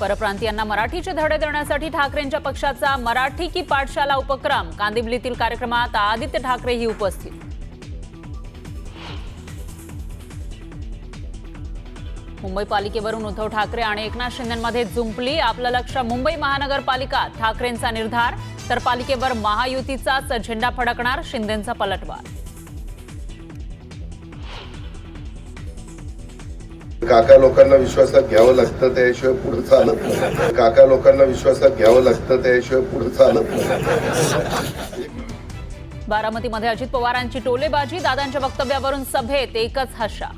परप्रांतीयांना मराठीचे धडे देण्यासाठी ठाकरेंच्या पक्षाचा मराठी की पाठशाला उपक्रम। कांदिवलीतील कार्यक्रमात आदित्य ठाकरेही उपस्थित। मुंबई पालिकेवरून उद्धव ठाकरे आणि एकनाथ शिंदेंमध्ये जुंपली। आपलं लक्ष मुंबई महानगरपालिका, ठाकरेंचा निर्धार, तर पालिकेवर महायुतीचाच झेंडा फडकणार, शिंदेंचा पलटवार। काका लोकांना विश्वासात घ्यावं लागतं, त्याशिवाय पुढे चालत नाही। काका लोकांना विश्वासात घ्यावं लागतं, त्याशिवाय पुढे चालत नाही। बारामतीमध्ये अजित पवारांची टोलेबाजी, दादांच्या वक्तव्यावरून सभेत एकच हशा।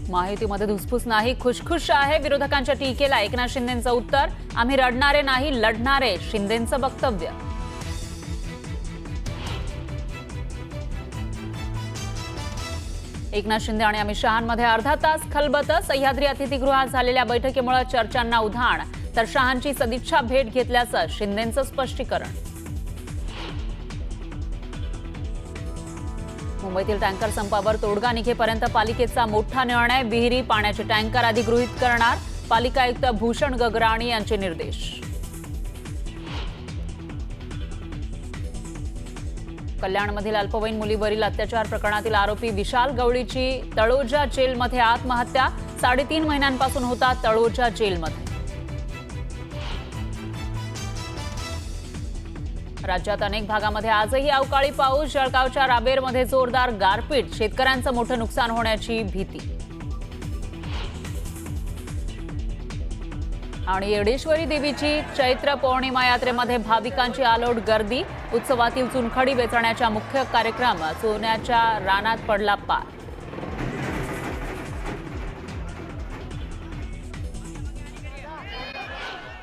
महायुतीमध्ये धुसफूस नाही, खुशखुश आहे। विरोधकांच्या टीकेला एकनाथ शिंदेंचं उत्तर, आम्ही रडणारे नाही लढणारे, शिंदेंचं वक्तव्य। एकनाथ शिंदे आणि अमित शहांमध्ये अर्धा तास खलबत। सह्याद्री अतिथीगृहात झालेल्या बैठकीमुळे चर्चांना उधाण, तर शहांची सदिच्छा भेट घेतल्याचं शिंदेंचं स्पष्टीकरण। मुंबईतील टँकर संपावर तोडगा निघेपर्यंत पालिकेचा मोठा निर्णय, विहिरी पाण्याचे टँकर अधिगृहीत करणार, पालिका आयुक्त भूषण गगराणी यांचे निर्देश। कल्याणमधील अल्पवयीन मुलीवरील अत्याचार प्रकरणातील आरोपी विशाल गवळीची तळोजा जेलमध्ये आत्महत्या, 3.5 महिन्यांपासून होता तळोजा जेलमध्ये। राज्यात अनेक भागामध्ये आजही अवकाळी पाऊस, जळगावच्या राबेरमध्ये जोरदार गारपीट, शेतकऱ्यांचं मोठं नुकसान होण्याची भीती। आणि येडेश्वरी देवीची चैत्र पौर्णिमा यात्रेमध्ये भाविकांची आलोट गर्दी, उत्सवातील चुनखडी वेचण्याचा मुख्य कार्यक्रम सोन्याच्या रानात पडला पार।